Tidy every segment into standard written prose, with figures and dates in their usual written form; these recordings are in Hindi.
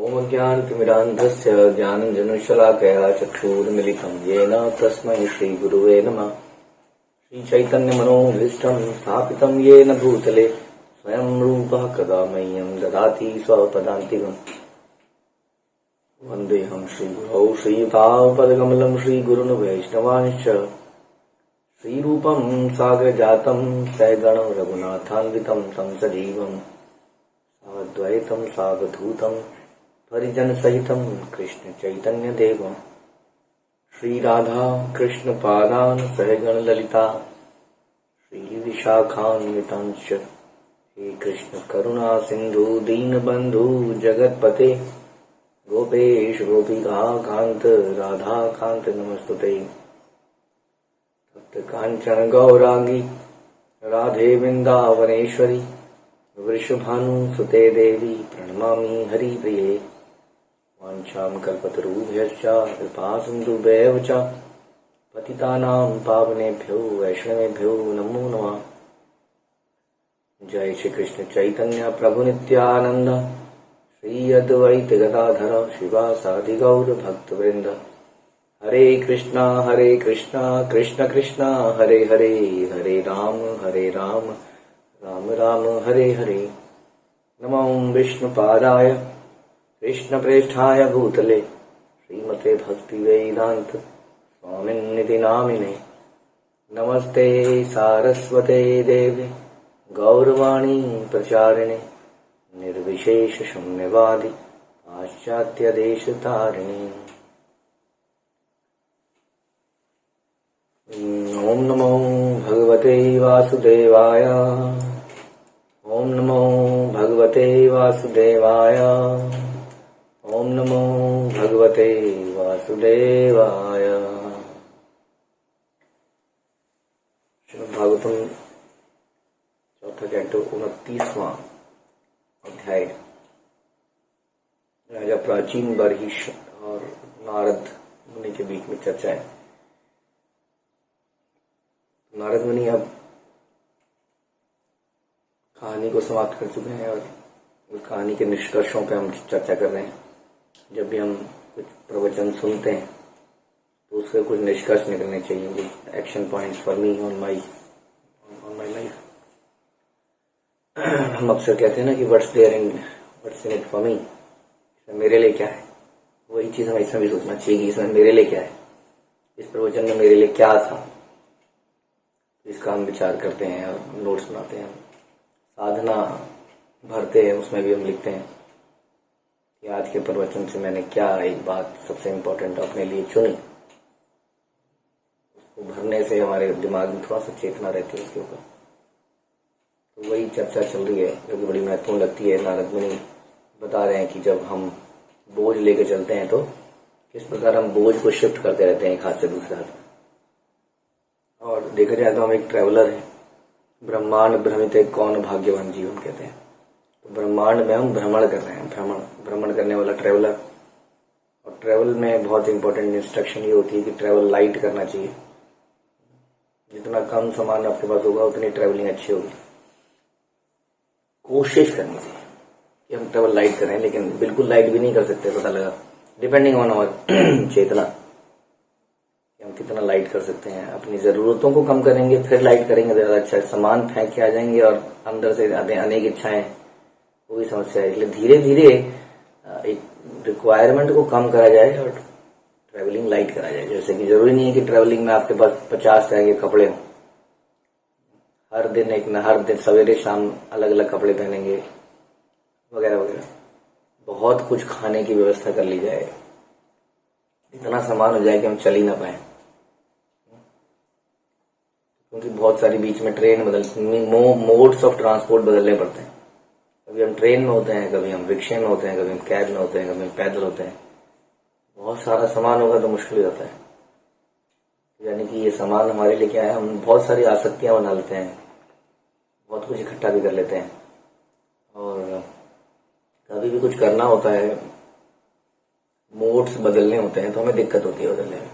ॐ ज्ञानतिमिरान्धस्य ज्ञानाञ्जनशलाकया चक्षुरुन्मिलितं येन तस्मै श्रीगुरुवे नमः। श्रीचैतन्यमनोभीष्टं स्थापितं येन भूतले स्वयं रूपः कदा मह्यं ददाति स्वपदान्तिकम्। वन्देऽहं श्रीगुरौ श्रीयुतापदकमलं श्रीगुरुन् वैष्णवांश्च श्रीरूपं साग्रजातं सहगणं रघुनाथान्वितं तं सजीवं साद्वैतं सावधूतं परिजन सहितं कृष्ण चैतन्य देवं श्री राधा कृष्ण पादान सहगण ललिता श्री विशाखान्वितांश्च हे कृष्ण करुणा सिंधु दीन बंधु जगतपते गोपेश गोपिका कांत राधा कांत नमस्तुते। तप्त कांचन गौरांगी राधे वृंदावनेश्वरी वृषभानुसुते देवी प्रणमामि हरिप्रिये। वाञ्छां कल्पतरुभ्यश्च कृपा सिन्धुभ्येव च पतितानां पावनेभ्यो वैष्णवेभ्यो नमो नमः। जय श्री कृष्ण चैतन्य प्रभु नित्यानंद श्री अद्वैत गदाधर शिवासादि गौर भक्तवृंद। हरे कृष्णा कृष्ण कृष्णा हरे हरे, हरे राम राम राम हरे हरे। नमो विष्णुपादाय कृष्णप्रेष्ठाय भूतले श्रीमते भक्तिवेदांत स्वामिन्निधि नामिने। नमस्ते सारस्वते देवे गौरवाणी प्रचारिणे निर्विशेष शून्यवादी पाश्चात्य देश तारिणी। ओम नमो भगवते वासुदेवाय, ओम नमो भगवते वासुदेवाय, ओम नमो भगवते वासुदेवाय। श्रीमद् भागवतम चौथा कैंटो 29वां अध्याय। राजा प्राचीन बर्हिष और नारद मुनि के बीच में चर्चा है। नारद मुनि अब कहानी को समाप्त कर चुके हैं और उस कहानी के निष्कर्षों पे हम चर्चा कर रहे हैं। जब भी हम कुछ प्रवचन सुनते हैं तो उसके कुछ निष्कर्ष निकलने चाहिए, action points for me on my life. हम अक्सर कहते हैं ना कि what's in it for me, मेरे लिए क्या है। वही चीज हमें इसमें भी सोचना चाहिए कि इसमें मेरे लिए क्या है, इस प्रवचन में मेरे लिए क्या था। इसका हम विचार करते हैं और नोट्स बनाते हैं, साधना भरते हैं, उसमें भी हम लिखते हैं कि आज के प्रवचन से मैंने क्या एक बात सबसे इम्पोर्टेंट अपने लिए चुनी। उसको भरने से हमारे दिमाग में थोड़ा सा चेतना रहती है उसके ऊपर। तो वही चर्चा चल रही है जो कि बड़ी महत्वपूर्ण लगती है। नारद मुनि बता रहे हैं कि जब हम बोझ लेके चलते हैं तो किस प्रकार हम बोझ को शिफ्ट करते रहते हैं एक हाथ से दूसरे हाथ। और देखा जाए तो हम एक ट्रैवलर हैं। ब्रह्मांड भ्रमित कौन भाग्यवान जीवन कहते हैं। तो ब्रह्मांड में हम भ्रमण कर रहे हैं, भ्रमण करने वाला ट्रैवलर। और ट्रैवल में बहुत इंपॉर्टेंट इंस्ट्रक्शन ये होती है कि ट्रैवल लाइट करना चाहिए। जितना कम सामान आपके पास होगा उतनी ट्रैवलिंग अच्छी होगी। कोशिश करनी चाहिए कि हम ट्रैवल लाइट करें, लेकिन बिल्कुल लाइट भी नहीं कर सकते। पता लगा डिपेंडिंग ऑन आवर चेतना हम कितना लाइट कर सकते हैं। अपनी जरूरतों को कम करेंगे फिर लाइट करेंगे तो ज्यादा अच्छा है। सामान फेंक के आ जाएंगे और अंदर से अनेक इच्छाएं, वो भी समस्या है। इसलिए धीरे धीरे एक रिक्वायरमेंट को कम करा जाए और ट्रैवलिंग लाइट करा जाए। जैसे कि जरूरी नहीं है कि ट्रैवलिंग में आपके पास 50 तरह के कपड़े हों। हर दिन सवेरे शाम अलग अलग कपड़े पहनेंगे वगैरह वगैरह। बहुत कुछ खाने की व्यवस्था कर ली जाए, इतना सामान हो जाए कि हम चल ही ना पाए। क्योंकि बहुत सारी बीच में ट्रेन मोड्स ऑफ ट्रांसपोर्ट बदलने पड़ते हैं। कभी हम ट्रेन में होते हैं, कभी हम रिक्शे में होते हैं, कभी हम कैब में होते हैं, कभी हम पैदल होते हैं। बहुत सारा सामान होगा तो मुश्किल हो जाता है। यानी कि ये सामान हमारे लिए क्या है, हम बहुत सारी आसक्तियां बना लेते हैं, बहुत कुछ इकट्ठा भी कर लेते हैं। और कभी भी कुछ करना होता है, मोड्स बदलने होते हैं तो हमें दिक्कत होती है बदलने में।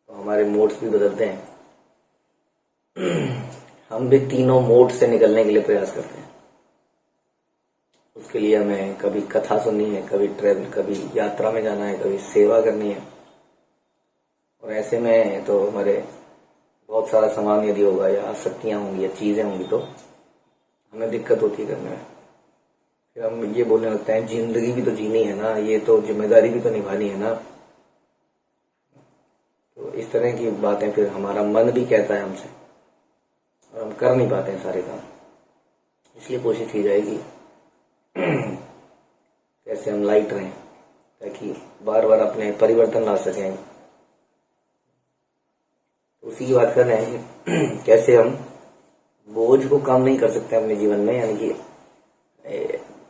तो हमारे मोड्स भी बदलते हैं। हम भी तीनों मोड से निकलने के लिए प्रयास करते हैं। उसके लिए हमें कभी कथा सुननी है, कभी ट्रैवल, कभी यात्रा में जाना है, कभी सेवा करनी है। और ऐसे में तो हमारे बहुत सारा सामान यदि होगा या आसक्तियाँ होंगी या चीज़ें होंगी तो हमें दिक्कत होती है करने में। फिर हम ये बोलने लगते हैं जिंदगी भी तो जीनी है ना, ये तो जिम्मेदारी भी तो निभानी है ना। तो इस तरह की बातें फिर हमारा मन भी कहता है हमसे और हम कर नहीं पाते हैं सारे काम। इसलिए कोशिश की जाएगी कैसे हम लाइट रहें ताकि बार बार अपने परिवर्तन ला सकें। तो उसी की बात कर रहे हैं कि कैसे हम बोझ को कम नहीं कर सकते अपने जीवन में, यानी कि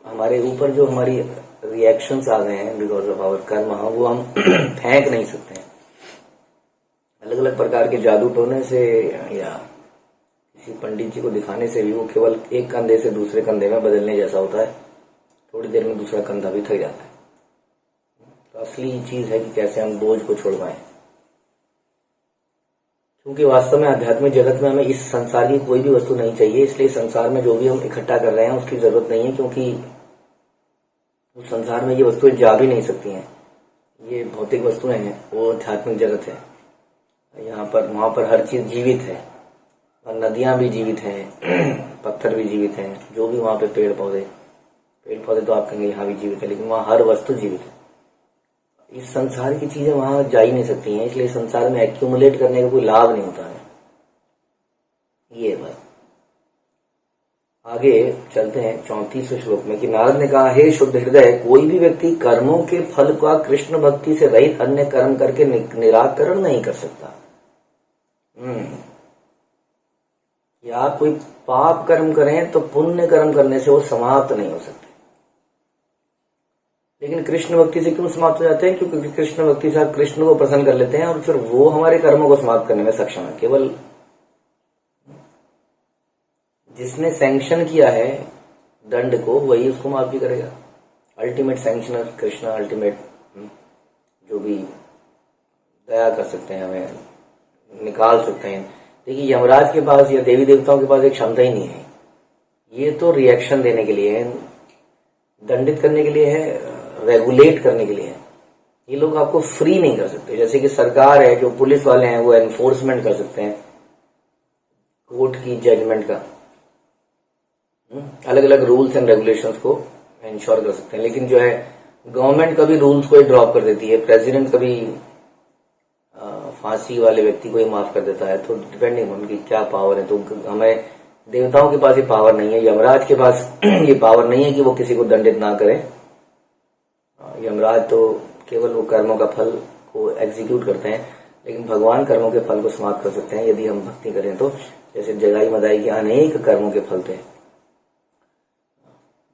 हमारे ऊपर जो हमारी रिएक्शंस आ गए हैं बिकॉज ऑफ आवर कर्म, वो हम फेंक नहीं सकते हैं। अलग अलग प्रकार के जादू टोने से या किसी पंडित जी को दिखाने से भी वो केवल एक कंधे से दूसरे कंधे में बदलने जैसा होता है, थोड़ी देर में दूसरा कंधा भी थक जाता है। तो असली चीज है कि कैसे हम बोझ को छोड़ पाए, क्योंकि वास्तव में आध्यात्मिक जगत में हमें इस संसार की कोई भी वस्तु नहीं चाहिए। इसलिए संसार में जो भी हम इकट्ठा कर रहे हैं उसकी जरूरत नहीं है, क्योंकि उस संसार में ये वस्तुएं जा भी नहीं सकती हैं। ये भौतिक वस्तुएं हैं, वो आध्यात्मिक जगत है। यहाँ पर वहां पर हर चीज जीवित है, और नदियां भी जीवित हैं, पत्थर भी जीवित हैं, जो भी वहां पे पेड़ पौधे तो आप कहेंगे यहाँ भी जीवित है, लेकिन वहां हर वस्तु जीवित है। इस संसार की चीजें वहां जा ही नहीं सकती हैं, इसलिए संसार में एक्यूमुलेट करने का कोई लाभ नहीं होता है। ये बात आगे चलते हैं 34वें श्लोक में कि नारद ने कहा, हे शुद्ध हृदय, कोई भी व्यक्ति कर्मों के फल का कृष्ण भक्ति से रहित अन्य कर्म करके निराकरण नहीं कर सकता। या आप कोई पाप कर्म करें तो पुण्य कर्म करने से वो समाप्त नहीं हो सकते। लेकिन कृष्ण भक्ति से क्यों समाप्त हो जाते हैं? क्योंकि कृष्ण भक्ति से आप कृष्ण को प्रसन्न कर लेते हैं और फिर वो हमारे कर्मों को समाप्त करने में सक्षम है। केवल जिसने सैंक्शन किया है दंड को वही उसको माफ भी करेगा। अल्टीमेट सैंक्शनर कृष्ण, अल्टीमेट जो भी दया कर सकते हैं, हमें निकाल सकते हैं। देखिए यमराज के पास या देवी देवताओं के पास एक क्षमता ही नहीं है। ये तो रिएक्शन देने के लिए है, दंडित करने के लिए है, रेगुलेट करने के लिए है। ये लोग आपको फ्री नहीं कर सकते। जैसे कि सरकार है, जो पुलिस वाले हैं वो एनफोर्समेंट कर सकते हैं कोर्ट की जजमेंट का, अलग अलग रूल्स एंड रेगुलेशंस को इंश्योर कर सकते हैं। लेकिन जो है गवर्नमेंट कभी रूल्स को ही ड्रॉप कर देती है, प्रेसिडेंट कभी फांसी वाले व्यक्ति को ही माफ कर देता है। तो डिपेंडिंग उनकी क्या पावर है। तो हमें देवताओं के पास ये पावर नहीं है, यमराज के पास ये पावर नहीं है कि वो किसी को दंडित ना करे। यमराज तो केवल वो कर्मों का फल को एग्जीक्यूट करते हैं, लेकिन भगवान कर्मों के फल को समाप्त कर सकते हैं यदि हम भक्ति करें तो। जैसे जगाई मदाई के अनेक कर्मों के फल थे,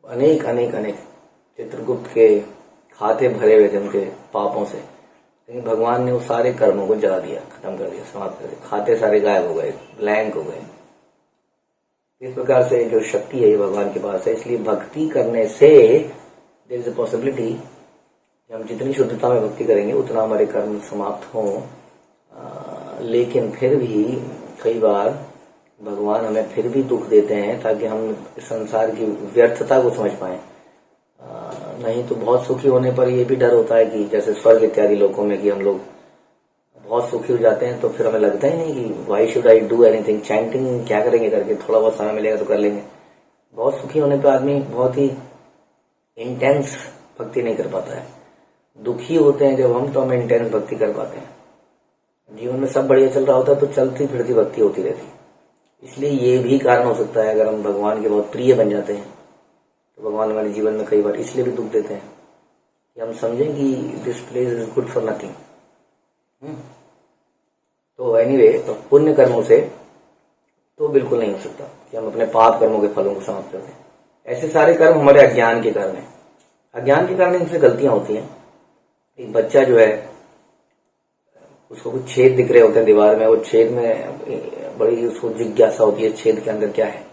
अनेक अनेक अनेक। चित्रगुप्त के खाते भरे हुए थे उनके पापों से, लेकिन भगवान ने वो सारे कर्मों को जला दिया, खत्म कर दिया, समाप्त कर दिया। खाते सारे गायब हो गए, ब्लैंक हो गए। इस प्रकार से जो शक्ति है ये भगवान के पास है। इसलिए भक्ति करने से देयर इज अ पॉसिबिलिटी कि हम जितनी शुद्धता में भक्ति करेंगे उतना हमारे कर्म समाप्त हों। लेकिन फिर भी कई बार भगवान हमें फिर भी दुख देते हैं ताकि हम संसार की व्यर्थता को समझ पाए। नहीं तो बहुत सुखी होने पर ये भी डर होता है कि जैसे स्वर्ग इत्यादि लोकों में कि हम लोग बहुत सुखी हो जाते हैं तो फिर हमें लगता ही नहीं कि why should I do anything, chanting क्या करेंगे करके, थोड़ा बहुत समय मिलेगा तो कर लेंगे। बहुत सुखी होने पर आदमी बहुत ही इंटेंस भक्ति नहीं कर पाता है। दुखी होते हैं जब हम, तो हम इंटेंस भक्ति कर पाते हैं। जीवन में सब बढ़िया चल रहा होता है तो चलती फिरती भक्ति होती रहती है। इसलिए ये भी कारण हो सकता है अगर हम भगवान के बहुत प्रिय बन जाते हैं तो भगवान हमारे जीवन में कई बार इसलिए भी दुख देते हैं कि हम समझें कि this place is good for nothing. तो एनीवे, तो पुण्य कर्मों से तो बिल्कुल नहीं हो सकता कि हम अपने पाप कर्मों के फलों को समाप्त कर दें। ऐसे सारे कर्म हमारे अज्ञान के कारण है। अज्ञान के कारण इनसे गलतियां होती हैं। एक बच्चा जो है उसको कुछ छेद दिख रहे होते हैं दीवार में, वो छेद में बड़ी उसको जिज्ञासा होती है छेद के अंदर क्या है।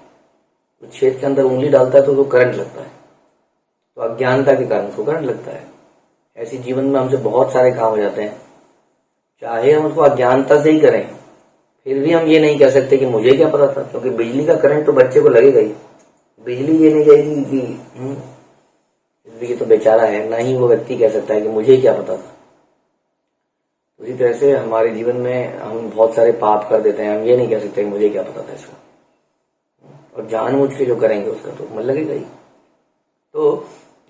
तो छेद के अंदर उंगली डालता है तो उसको करंट लगता है, तो अज्ञानता के कारण उसको करंट लगता है। ऐसे जीवन में हमसे बहुत सारे काम हो जाते हैं, चाहे हम उसको अज्ञानता से ही करें, फिर भी हम ये नहीं कह सकते कि मुझे क्या पता था, क्योंकि बिजली का करंट तो बच्चे को लगेगा ही। बिजली ये नहीं कहेगी कि जिंदगी तो बेचारा है, ना ही वो व्यक्ति कह सकता है कि मुझे क्या पता था। उसी तरह से हमारे जीवन में हम बहुत सारे पाप कर देते हैं, हम ये नहीं कह सकते मुझे क्या पता था इसका, और जानबूझ के जो करेंगे उसका तो मन लगेगा ही। तो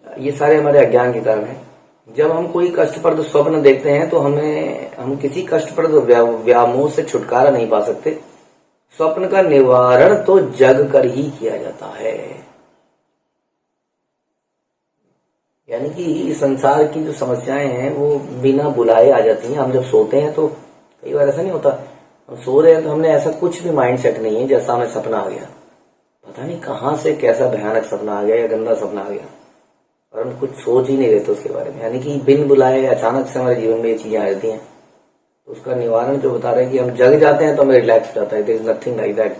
ये सारे हमारे अज्ञान के कारण है। जब हम कोई कष्टप्रद स्वप्न देखते हैं तो हम किसी कष्टप्रद व्यामोह से छुटकारा नहीं पा सकते। स्वप्न का निवारण तो जग कर ही किया जाता है। यानी कि संसार की जो समस्याएं हैं वो बिना बुलाए आ जाती हैं। हम जब सोते हैं तो कई बार ऐसा नहीं होता, हम सो रहे हैं तो हमने ऐसा कुछ भी माइंड सेट नहीं है, जैसा हमें सपना आ गया, पता नहीं कहां से कैसा भयानक सपना आ गया या गंदा सपना आ गया, और हम कुछ सोच ही नहीं रहे थे उसके बारे में। यानी कि बिन बुलाए अचानक से हमारे जीवन में ये चीजें आ जाती हैं। तो उसका निवारण जो बता रहे हैं कि हम जग जाते हैं तो हमें रिलैक्स हो जाता है, there is nothing like that.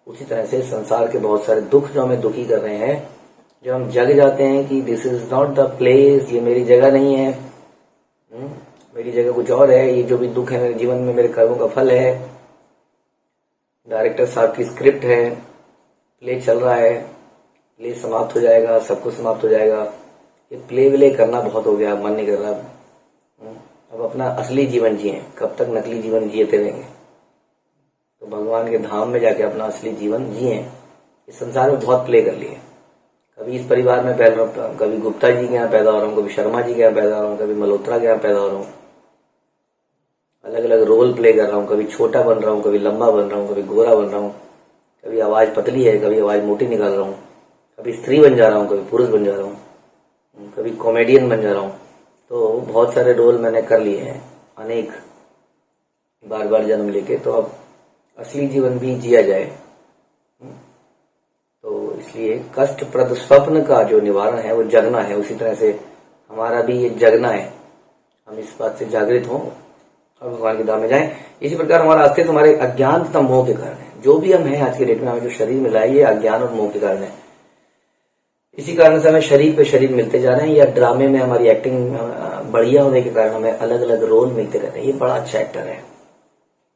उसी तरह से संसार के बहुत सारे दुख जो हमें दुखी कर रहे हैं, जब हम जग जाते हैं कि this is not the place, ये मेरी जगह नहीं है, मेरी जगह कुछ और है, ये जो भी दुख है मेरे जीवन में मेरे कर्मों का फल है, डायरेक्टर साहब की स्क्रिप्ट है, प्ले चल रहा है, प्ले समाप्त हो जाएगा, सब कुछ समाप्त हो जाएगा, ये प्ले विले करना बहुत हो गया, मन नहीं कर रहा। अब अपना असली जीवन जिए, कब तक नकली जीवन जिएते रहेंगे। तो भगवान के धाम में जाके अपना असली जीवन जिए। इस संसार में बहुत प्ले कर लिए, कभी इस परिवार में पैदा हो रहा हूँ, कभी गुप्ता जी के यहाँ पैदा हो रहा हूँ, कभी शर्मा जी के यहाँ पैदा हो रहा हूँ, कभी मल्होत्रा के यहाँ पैदा हो रहा हूँ, अलग अलग रोल प्ले कर रहा हूँ, कभी छोटा बन रहा हूँ, कभी लंबा बन रहा हूँ, कभी गोरा बन रहा हूँ, कभी आवाज पतली है, कभी आवाज मोटी निकाल रहा हूँ, कभी स्त्री बन जा रहा हूँ, कभी पुरुष बन जा रहा हूँ, कभी कॉमेडियन बन जा रहा हूँ। तो बहुत सारे रोल मैंने कर लिए हैं, अनेक बार बार जन्म लेके। तो अब असली जीवन भी जिया जाए, तो इसलिए कष्टप्रद स्वप्न का जो निवारण है वो जगना है। उसी तरह से हमारा भी ये जगना है, हम इस बात से जागृत हों और भगवान के धाम में जाएं। इसी प्रकार हमारा अस्तित्व हमारे अज्ञान तथा मोह के कारण है। जो भी हम हैं आज के डेट में, हमें जो शरीर मिला है ये अज्ञान और मोह के कारण है। इसी कारण से हमें शरीर पे शरीर मिलते जा रहे हैं, या ड्रामे में हमारी एक्टिंग बढ़िया होने के कारण हमें अलग अलग रोल मिलते रहते हैं। ये बड़ा अच्छा एक्टर है,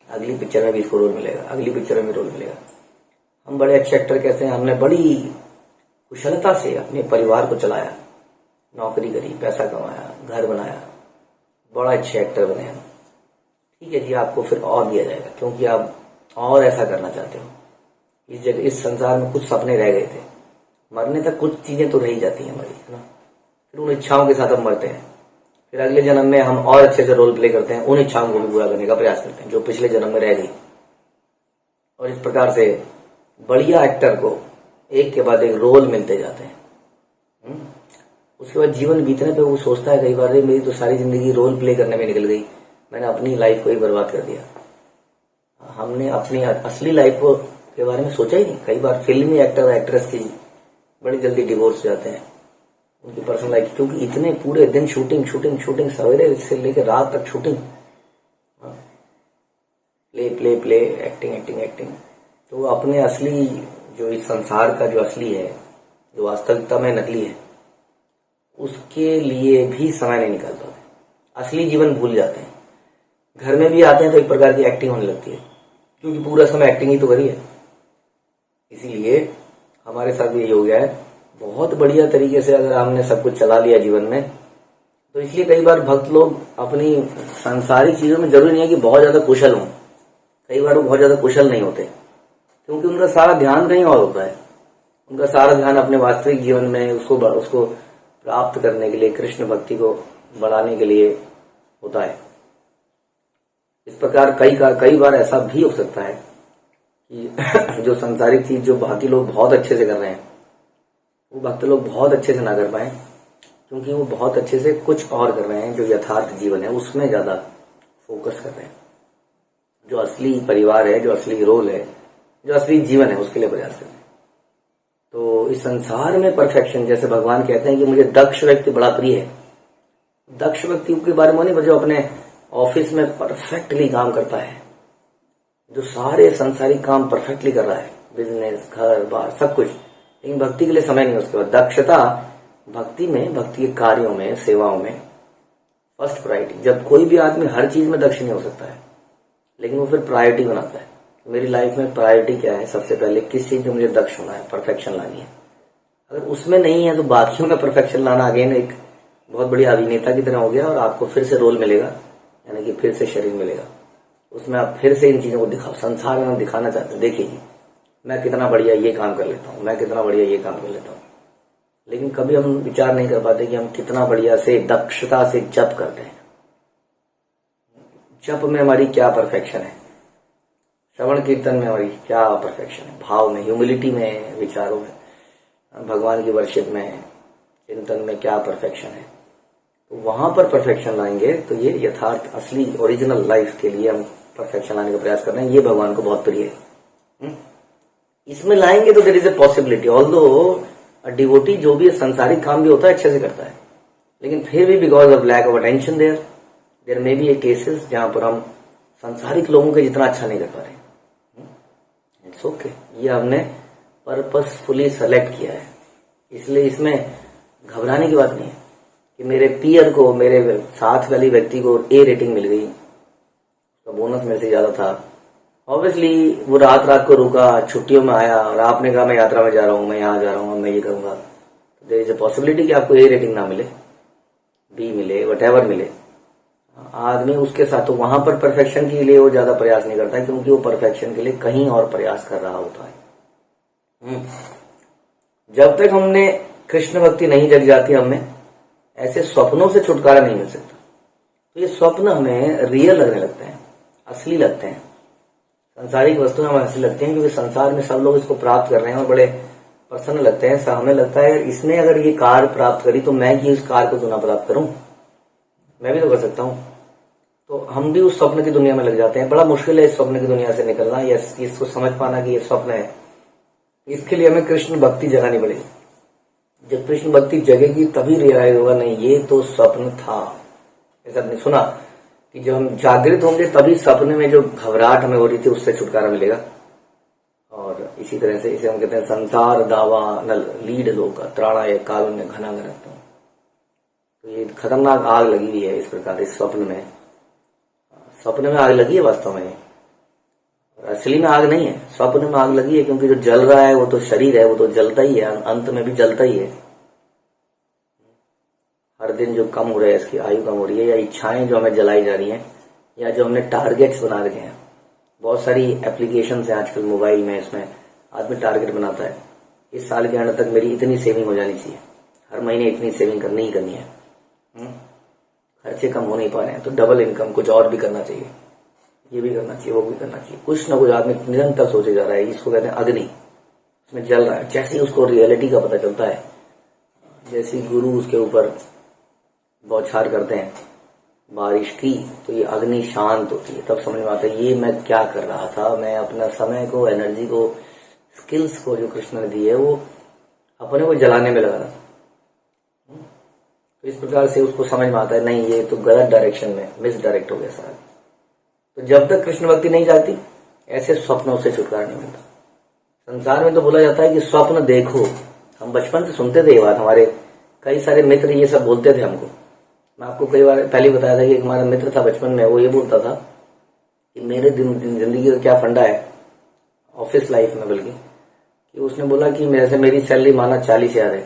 अगली पिक्चर में भी इसको रोल मिलेगा, अगली पिक्चर में भी रोल मिलेगा। हम बड़े अच्छे एक्टर कैसे हैं, हमने बड़ी कुशलता से अपने परिवार को चलाया, नौकरी करी, पैसा कमाया, घर बनाया, बड़ा अच्छे एक्टर बने हम। ठीक है जी, आपको फिर और दिया जाएगा क्योंकि आप और ऐसा करना चाहते हो। इस जगह, इस संसार में कुछ सपने रह गए थे, मरने तक कुछ चीजें तो रह ही जाती हैं हमारी, है ना। फिर उन इच्छाओं के साथ हम मरते हैं, फिर अगले जन्म में हम और अच्छे से रोल प्ले करते हैं, उन इच्छाओं को भी पूरा करने का प्रयास करते हैं जो पिछले जन्म में रह गई। और इस प्रकार से बढ़िया एक्टर को एक के बाद एक रोल मिलते जाते हैं। उसके बाद जीवन बीतने पे वो सोचता है कई बार, मेरी तो सारी जिंदगी रोल प्ले करने में निकल गई, मैंने अपनी लाइफ को ही बर्बाद कर दिया। हमने अपनी असली लाइफ को के बारे में सोचा ही नहीं। कई बार फिल्मी एक्टर और एक्ट्रेस की बड़ी जल्दी डिवोर्स हो जाते हैं, उनकी पर्सनल लाइफ, क्योंकि इतने पूरे दिन शूटिंग शूटिंग शूटिंग, सवेरे से लेकर रात तक shooting, play play play, acting acting acting. तो अपने असली जो इस संसार का जो असली है, जो वास्तविकता में नकली है, उसके लिए भी समय नहीं निकल पाते, असली जीवन भूल जाते हैं। घर में भी आते हैं तो एक प्रकार की एक्टिंग होने लगती है, क्योंकि पूरा समय एक्टिंग ही तो करी है। इसीलिए हमारे साथ भी यही हो गया है। बहुत बढ़िया तरीके से अगर हमने सब कुछ चला लिया जीवन में, तो इसलिए कई बार भक्त लोग अपनी सांसारिक चीजों में, जरूरी नहीं है कि बहुत ज्यादा कुशल हों, कई बार वो बहुत ज्यादा कुशल नहीं होते, क्योंकि उनका सारा ध्यान कहीं और होता है। उनका सारा ध्यान अपने वास्तविक जीवन में उसको प्राप्त करने के लिए, कृष्ण भक्ति को बढ़ाने के लिए होता है। इस प्रकार कई बार ऐसा भी हो सकता है कि जो संसारिक चीज जो बाकी लोग बहुत अच्छे से कर रहे हैं, वो भक्त लोग बहुत अच्छे से ना कर पाए, क्योंकि वो बहुत अच्छे से कुछ और कर रहे हैं। जो यथार्थ जीवन है उसमें ज्यादा फोकस कर रहे हैं, जो असली परिवार है, जो असली रोल है, जो असली जीवन है, उसके लिए प्रयास कर रहे हैं। तो इस संसार में परफेक्शन, जैसे भगवान कहते हैं कि मुझे दक्ष व्यक्ति बड़ा प्रिय है। दक्ष व्यक्ति के बारे में नहीं, जो अपने ऑफिस में परफेक्टली काम करता है, जो सारे संसारिक काम परफेक्टली कर रहा है, बिजनेस, घर बार सब कुछ, लेकिन भक्ति के लिए समय नहीं। उसके बाद दक्षता भक्ति में, भक्ति के कार्यों में, सेवाओं में फर्स्ट प्रायोरिटी। जब कोई भी आदमी हर चीज में दक्ष नहीं हो सकता है, लेकिन वो फिर प्रायोरिटी बनाता है। मेरी लाइफ में प्रायोरिटी क्या है, सबसे पहले किस चीज में मुझे दक्ष होना है, परफेक्शन लानी है। अगर उसमें नहीं है तो बाकियों में परफेक्शन लाना अगेन एक बहुत बड़ी अभिनेता की तरह हो गया, और आपको फिर से रोल मिलेगा, यानी कि फिर से शरीर मिलेगा, उसमें आप फिर से इन चीजों को दिखाओ। संसार में हम दिखाना चाहते हैं, देखिए जी मैं कितना बढ़िया ये काम कर लेता हूँ, मैं कितना बढ़िया ये काम कर लेता हूँ, लेकिन कभी हम विचार नहीं कर पाते कि हम कितना बढ़िया से दक्षता से जप करते हैं। जप में हमारी क्या परफेक्शन है, श्रवण कीर्तन में हमारी क्या परफेक्शन है, भाव में, ह्यूमिलिटी में, विचारों में, भगवान की वर्शिप में, चिंतन में क्या परफेक्शन है। तो वहां पर परफेक्शन लाएंगे तो ये यथार्थ असली ओरिजिनल लाइफ के लिए हम परफेक्शन लाने का प्रयास कर रहे हैं। ये भगवान को बहुत प्रिय है। इसमें लाएंगे तो there is a possibility, although devotee जो भी सांसारिक काम भी होता है अच्छे से करता है, लेकिन फिर भी because of lack of attention there may be a cases जहां पर हम सांसारिक लोगों के जितना अच्छा नहीं कर पा रहे। इट्स ओके, ये हमने पर्पसफुली सेलेक्ट किया है, इसलिए इसमें घबराने की बात नहीं है कि मेरे पीयर को, मेरे साथ वाली व्यक्ति को ए रेटिंग मिल गई, तो बोनस मेरे से ज्यादा था। ऑब्वियसली वो रात रात को रुका, छुट्टियों में आया और आपने कहा मैं यात्रा में जा रहा हूँ, मैं यहाँ जा रहा हूँ, मैं ये करूंगा, तो देयर इज अ पॉसिबिलिटी कि आपको ए रेटिंग ना मिले, बी मिले, वट मिले। आदमी उसके साथ तो वहां पर परफेक्शन के लिए वो ज्यादा प्रयास नहीं करता है, क्योंकि वो परफेक्शन के लिए कहीं और प्रयास कर रहा होता है। जब तक हमने कृष्ण भक्ति नहीं जग जाती हमें ऐसे स्वप्नों से छुटकारा नहीं मिल सकता। तो ये स्वप्न हमें रियल लगने लगते हैं, असली लगते हैं, सांसारिक वस्तुएं हमें असली लगती हैं, क्योंकि संसार में सब लोग इसको प्राप्त कर रहे हैं और बड़े प्रसन्न लगते हैं। हमें लगता है इसने अगर ये कार प्राप्त करी तो मैं कि उस कार को क्यों ना प्राप्त करूं, मैं भी तो कर सकता हूं। तो हम भी उस स्वप्न की दुनिया में लग जाते हैं। बड़ा मुश्किल है इस स्वप्न की दुनिया से निकलना, या इसको समझ पाना कि ये स्वप्न है। इसके लिए हमें कृष्ण भक्ति जगानी पड़ेगी। जब कृष्ण भक्ति जगेगी तभी रियलाइज होगा नहीं ये तो स्वप्न था। ऐसा आपने सुना कि जब हम जागृत होंगे तभी सपने में जो घबराहट हमें हो रही थी उससे छुटकारा मिलेगा। और इसी तरह से इसे हम कहते हैं संसार दावा नल लीड लोग त्राणाय कारुण्य घना घनत्व। तो ये खतरनाक आग लगी हुई है इस प्रकार इस स्वप्न में। स्वप्न में आग लगी है वास्तव में, असली में आग नहीं है, स्वप्न में आग लगी है, क्योंकि जो जल रहा है वो तो शरीर है, वो तो जलता ही है, अंत में भी जलता ही है। हर दिन जो कम हो रहा है, इसकी आयु कम हो रही है, या इच्छाएं जो हमें जलाई जा रही हैं, या जो हमने टारगेट्स बना रखे हैं। बहुत सारी एप्लीकेशंस हैं आजकल मोबाइल में, इसमें आदमी टारगेट बनाता है, इस साल के अंत तक मेरी इतनी सेविंग हो जानी चाहिए, हर महीने इतनी सेविंग करनी ही करनी है। खर्चे कम हो नहीं पा रहे हैं तो डबल इनकम कुछ और भी करना चाहिए, ये भी करना चाहिए, वो भी करना चाहिए। कुछ ना कुछ आदमी निरंतर सोचे जा रहा है। इसको कहते हैं अग्नि, उसमें जल रहा है। जैसे ही उसको रियलिटी का पता चलता है, जैसे गुरु उसके ऊपर बौछार करते हैं बारिश की, तो ये अग्नि शांत होती है। तब समझ में आता है ये मैं क्या कर रहा था, मैं अपना समय को, एनर्जी को, स्किल्स को जो कृष्ण ने दी है वो अपने को जलाने में लगा था। तो इस प्रकार से उसको समझ में आता है नहीं ये तो गलत डायरेक्शन में मिस डायरेक्ट हो गया सारा। तो जब तक कृष्ण भक्ति नहीं जाती ऐसे स्वप्नों से छुटकारा नहीं मिलता। संसार में तो बोला जाता है कि स्वप्न देखो, हम बचपन से सुनते थे ये बात, हमारे कई सारे मित्र ये सब बोलते थे हमको। मैं आपको कई बार पहले बताया था कि एक हमारा मित्र था बचपन में, वो ये बोलता था कि मेरे जिंदगी का क्या फंडा है ऑफिस लाइफ में, बल्कि कि उसने बोला कि मेरी सैलरी माना 40,000 है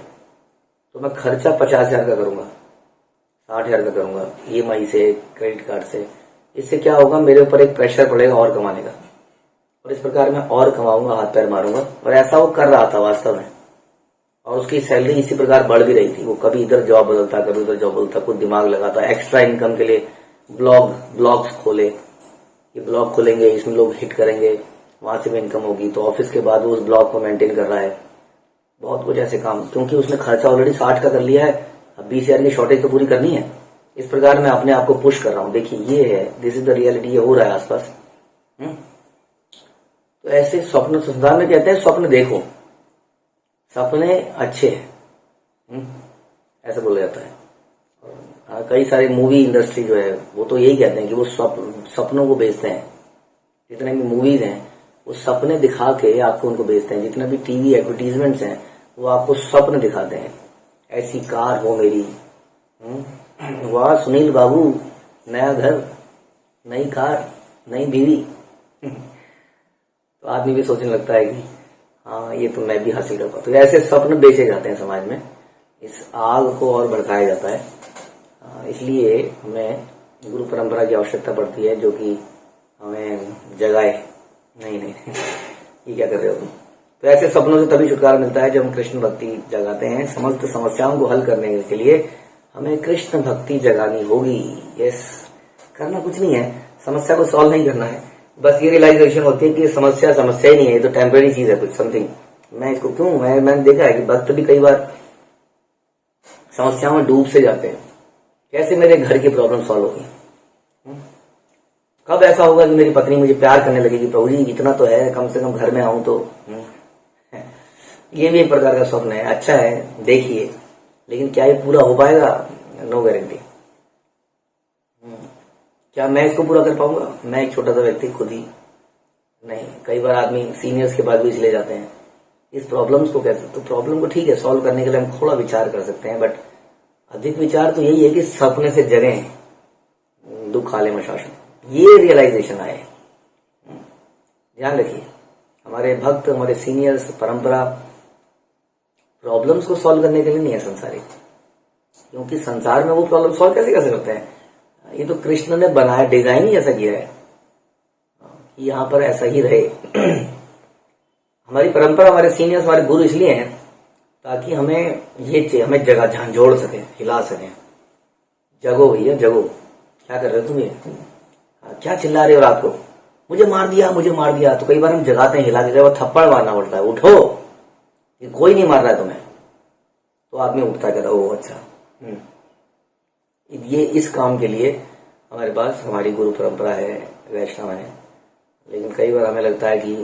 तो मैं खर्चा 50,000 का करूंगा, 60,000 का करूंगा EMI से, क्रेडिट कार्ड से। इससे क्या होगा, मेरे ऊपर एक प्रेशर पड़ेगा और कमाने का, और इस प्रकार मैं और कमाऊंगा, हाथ पैर मारूंगा। और ऐसा वो कर रहा था वास्तव में, और उसकी सैलरी इसी प्रकार बढ़ भी रही थी। वो कभी इधर जॉब बदलता, कभी उधर जॉब बदलता, कुछ दिमाग लगाता, एक्स्ट्रा इनकम के लिए ब्लॉग्स खोले, ये ब्लॉग खोलेंगे, इसमें लोग हिट करेंगे, वहां से भी इनकम होगी। तो ऑफिस के बाद वो उस ब्लॉग को मेंटेन कर रहा है, बहुत कुछ ऐसे काम, क्योंकि उसने खर्चा ऑलरेडी 60 का कर लिया है, अब 20,000 की शॉर्टेज तो पूरी करनी है। इस प्रकार मैं अपने आप को पुश कर रहा हूं। देखिए ये है, दिस इज द रियलिटी, ये हो रहा है आसपास। तो ऐसे स्वप्न संसार में कहते हैं स्वप्न देखो, सपने अच्छे हैं, ऐसा बोला जाता है। कई सारी मूवी इंडस्ट्री जो है वो तो यही कहते हैं कि वो सपनों को बेचते हैं। जितने भी मूवीज हैं वो सपने दिखा के आपको उनको बेचते हैं। जितने भी टीवी एडवर्टीजमेंट्स हैं वो आपको स्वप्न दिखाते हैं, ऐसी कार हो मेरी, वाह सुनील बाबू, नया घर, नई कार, नई बीवी। तो आदमी भी सोचने लगता है कि हाँ ये तो मैं भी हासिल कर पाता हूँ। ऐसे स्वप्न बेचे जाते हैं समाज में, इस आग को और भड़काया जाता है। इसलिए हमें गुरु परंपरा की आवश्यकता पड़ती है, जो कि हमें जगाए। नहीं ये क्या कर रहे हो तुम? तो ऐसे सपनों से तभी छुटकारा मिलता है जब हम कृष्ण भक्ति जगाते हैं। समस्त समस्याओं को हल करने के लिए हमें कृष्ण भक्ति जगानी होगी। यस, करना कुछ नहीं है, समस्या को सॉल्व नहीं करना है, बस ये रियलाइजेशन होती है कि समस्या ही नहीं है, ये तो टेम्परेरी चीज है, कुछ समथिंग। मैं इसको क्यों, मैंने देखा है कि भक्त भी कई बार समस्याओं में डूब से जाते हैं। कैसे मेरे घर की प्रॉब्लम सॉल्व होगी? कब ऐसा होगा कि मेरी पत्नी मुझे प्यार करने लगेगी? प्रभु जी इतना तो है, कम से कम घर में आऊं तो। ये भी एक प्रकार का स्वप्न है, अच्छा है, देखिए, लेकिन क्या ये पूरा हो पाएगा? No guarantee. क्या मैं इसको पूरा कर पाऊंगा? मैं एक छोटा सा व्यक्ति खुद ही नहीं। कई बार आदमी सीनियर्स के पास भी इसलिए जाते हैं इस प्रॉब्लम्स को कैसे, तो प्रॉब्लम को ठीक है सॉल्व करने के लिए हम थोड़ा विचार कर सकते हैं, बट अधिक विचार तो यही है कि सपने से जगें, दुख आले मशासन, ये रियलाइजेशन आए। ध्यान रखिए, हमारे भक्त, हमारे सीनियर्स, परंपरा प्रॉब्लम्स को सॉल्व करने के लिए नहीं है संसारिक, क्योंकि संसार में वो प्रॉब्लम सॉल्व कैसे करते हैं? ये तो कृष्ण ने बनाया, डिजाइन ही ऐसा किया है कि यहाँ पर ऐसा ही रहे। हमारी परंपरा, हमारे सीनियर्स, हमारे गुरु इसलिए हैं ताकि हमें हमें जगह झांझोड़ सके, हिला सके। जगो भैया जगो, क्या कर रहे हो तुम? ये क्या चिल्ला रहे हो रात को? मुझे मार दिया, मुझे मार दिया। तो कई बार हम जगाते हैं, हिला के, वो थप्पड़ मारना पड़ता है, उठो, ये कोई नहीं मार रहा है तुम्हें। तो आदमी उठता है, कहता है ओ अच्छा। ये इस काम के लिए हमारे पास हमारी गुरु परंपरा है, वैष्णव है। लेकिन कई बार हमें लगता है कि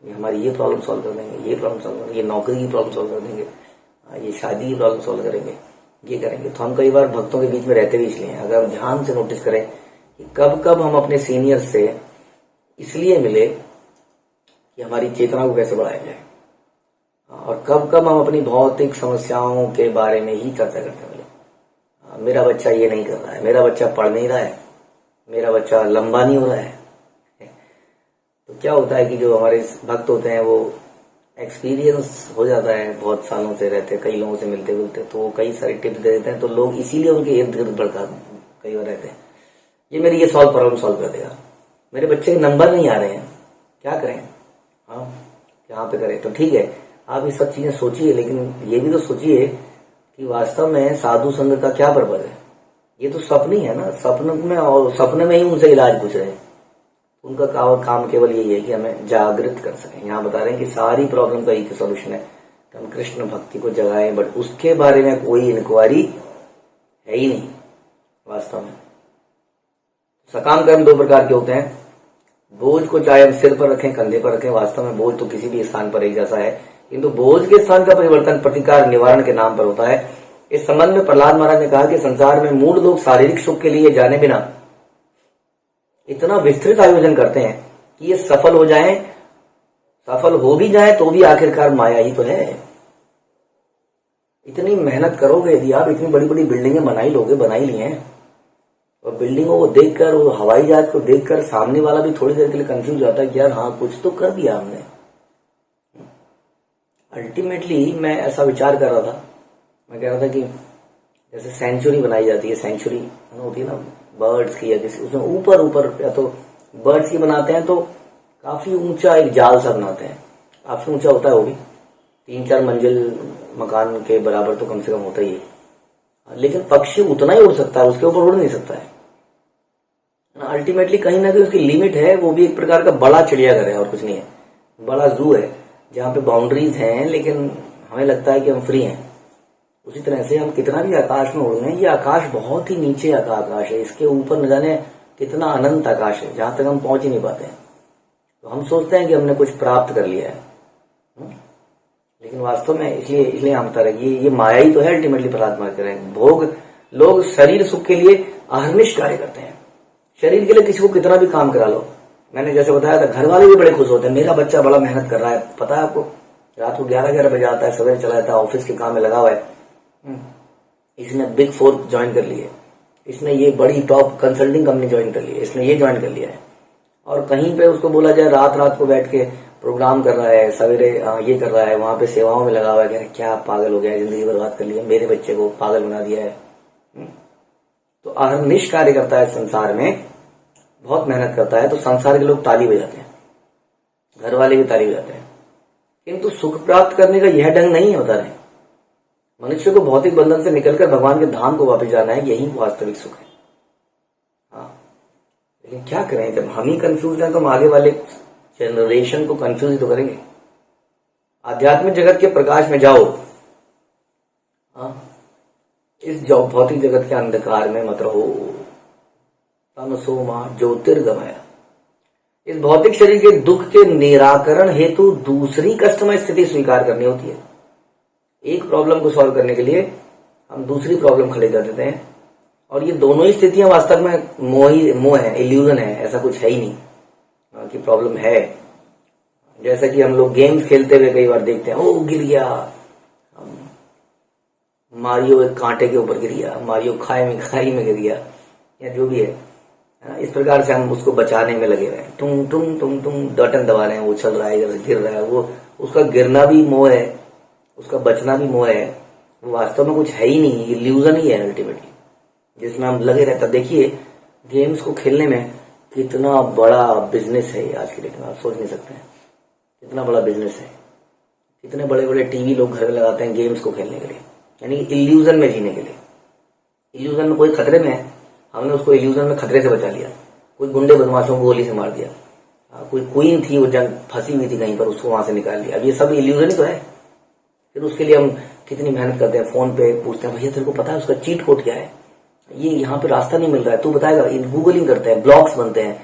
हमारी ये प्रॉब्लम सॉल्व कर देंगे, ये प्रॉब्लम सॉल्व करेंगे, ये नौकरी की प्रॉब्लम सॉल्व कर देंगे, ये शादी की प्रॉब्लम सॉल्व करेंगे, ये करेंगे। तो हम कई बार भक्तों के बीच में रहते भी इसलिए, अगर हम ध्यान से नोटिस करें कि कब कब हम अपने सीनियर से इसलिए मिले कि हमारी चेतना को कैसे बढ़ाया जाए, और कब कब हम अपनी भौतिक समस्याओं के बारे में ही चर्चा करते मिले। मेरा बच्चा ये नहीं कर रहा है, मेरा बच्चा पढ़ नहीं रहा है, मेरा बच्चा लंबा नहीं हो रहा है। तो क्या होता है कि जो हमारे भक्त होते हैं वो एक्सपीरियंस हो जाता है, बहुत सालों से रहते हैं, कई लोगों से मिलते जुलते, तो वो कई सारे टिप्स दे देते हैं। तो लोग इसीलिए उनके इर्द गिर्द भड़का कई बार रहते हैं, ये मेरी ये प्रॉब्लम सॉल्व कर देगा, मेरे बच्चे के नंबर नहीं आ रहे हैं, क्या करें? हाँ, यहाँ पे करें? तो ठीक है, आप ये सब चीजें सोचिए, लेकिन ये भी तो सोचिए कि वास्तव में साधु संघ का क्या पर्पज है? ये तो स्वप्न ही है ना, सपने में ही उनसे इलाज पूछ रहे हैं। उनका काम केवल यही है कि हमें जागृत कर सकें। यहाँ बता रहे हैं कि सारी प्रॉब्लम का एक सोल्यूशन है कि हम कृष्ण भक्ति को जगाएं, बट उसके बारे में कोई इंक्वायरी है ही नहीं वास्तव में। सकाम कर्म दो प्रकार के होते हैं, बोझ को चाहे हम सिर पर रखें, कंधे पर रखें, वास्तव में बोझ तो किसी भी स्थान पर एक जैसा है, किंतु बोझ के स्थान का परिवर्तन प्रतिकार निवारण के नाम पर होता है। इस संबंध में प्रहलाद महाराज ने कहा कि संसार में मूढ़ लोग शारीरिक सुख के लिए जाने बिना इतना विस्तृत आयोजन करते हैं कि ये सफल हो भी जाए तो भी आखिरकार माया ही तो है। इतनी मेहनत करोगे यदि आप, इतनी बड़ी बड़ी बिल्डिंगें बना ही ली हैं, और बिल्डिंगों को देखकर, वो हवाई जहाज को देखकर सामने वाला भी थोड़ी देर के लिए कंफ्यूज होता है कि यार हाँ कुछ तो कर दिया हमने। अल्टीमेटली मैं ऐसा विचार कर रहा था, मैं कह रहा था कि जैसे सेंचुरी बनाई जाती है, सेंचुरी होती है ना बर्ड्स की या किसी, उसमें ऊपर या तो बर्ड्स की बनाते हैं तो काफी ऊंचा एक जाल सा बनाते हैं, काफी ऊंचा होता है, वो भी 3-4 मंजिल मकान के बराबर तो कम से कम होता ही है। लेकिन पक्षी उतना ही उड़ सकता है, उसके ऊपर उड़ नहीं सकता है। अल्टीमेटली कहीं ना कहीं उसकी लिमिट है, वो भी एक प्रकार का बड़ा चिड़ियाघर है और कुछ नहीं है, बड़ा जू है जहाँ पे बाउंड्रीज हैं, लेकिन हमें लगता है कि हम फ्री हैं। उसी तरह से हम कितना भी आकाश में उड़ रहे हैं, ये आकाश बहुत ही नीचे आकाश है, इसके ऊपर न जाने कितना अनंत आकाश है जहां तक हम पहुंच ही नहीं पाते हैं। तो हम सोचते हैं कि हमने कुछ प्राप्त कर लिया है, लेकिन वास्तव में इसलिए हम बता रहे ये माया ही तो है अल्टीमेटली। परमात्मा कह रहे हैं भोग, लोग शरीर सुख के लिए अहर्निश कार्य करते हैं, शरीर के लिए किसी को कितना भी काम करा लो। मैंने जैसे बताया था, घर वाले भी बड़े खुश होते हैं, मेरा बच्चा बड़ा मेहनत कर रहा है, पता है आपको, रात को 11 बजे आता है, सवेरे चला जाता है, ऑफिस के काम में लगा हुआ है, इसने बिग 4 ज्वाइन कर ली है, इसने ये बड़ी टॉप कंसल्टिंग कंपनी ज्वाइन कर ली है, इसने ये ज्वाइन कर लिया है। और कहीं पे उसको बोला जाए रात को बैठ के प्रोग्राम कर रहा है, सवेरे ये कर रहा है, वहां पे सेवाओं में लगा हुआ है, कह रहे क्या पागल हो गया है, जिंदगी बर्बाद कर लिया, मेरे बच्चे को पागल बना दिया है। तो अहर्निश कार्य करता है संसार में, बहुत मेहनत करता है, तो संसार के लोग ताली बजाते हैं, घर वाले भी ताली बजाते हैं। किंतु सुख प्राप्त करने का यह ढंग नहीं होता है। मनुष्य को भौतिक बंधन से निकलकर भगवान के धाम को वापस जाना है, यही वास्तविक सुख है। हाँ, लेकिन क्या करें, जब हम ही कंफ्यूज हैं तो हम आगे वाले जनरेशन को कंफ्यूज तो करेंगे। आध्यात्मिक जगत के प्रकाश में जाओ, हाँ, इस भौतिक जगत के अंधकार में मत रहो। तमसो मां ज्योतिर्गमय। इस भौतिक शरीर के दुख के निराकरण हेतु दूसरी कष्टमय स्थिति स्वीकार करनी होती है। एक प्रॉब्लम को सॉल्व करने के लिए हम दूसरी प्रॉब्लम खड़ी कर देते हैं, और ये दोनों ही स्थितियां वास्तव में मोह है, इल्यूजन है, ऐसा कुछ है ही नहीं कि प्रॉब्लम है। जैसा कि हम लोग गेम्स खेलते हुए कई बार देखते हैं, ओ गिर गया, मारियो एक कांटे के ऊपर गिर गया, मारियो खाई में गिर गया, या जो भी है, इस प्रकार से हम उसको बचाने में लगे हुए हैं। तुम बटन दबा रहे हैं, वो चल रहा है, इधर गिर रहा है, वो उसका गिरना भी मोह है, उसका बचना भी मोह है। वो वास्तव में कुछ है ही नहीं, इल्यूजन ही है अल्टीमेटली, जिसमें हम लगे रहता। देखिए गेम्स को खेलने में कितना बड़ा बिजनेस है आज के डेट में, आप सोच नहीं सकते हैं कितना बड़ा बिजनेस है। कितने बड़े बड़े टीवी लोग घर में लगाते हैं गेम्स को खेलने के लिए, यानी इल्यूजन में जीने के लिए। इल्यूजन में कोई खतरे में है, हमने उसको इल्यूजन में खतरे से बचा लिया। कोई गुंडे बदमाशों को गोली से मार दिया, कोई क्वीन थी वो जंग फंसी हुई थी कहीं पर, उसको वहां से निकाल लिया। अब ये सब इल्यूजन ही तो है। फिर उसके लिए हम कितनी मेहनत करते हैं, फोन पे पूछते हैं, भैया तेरे को पता है उसका चीट कोड क्या है, ये यहाँ पे रास्ता नहीं मिल रहा है, तू बताएगा। गूगलिंग करते हैं, ब्लॉग्स बनते हैं,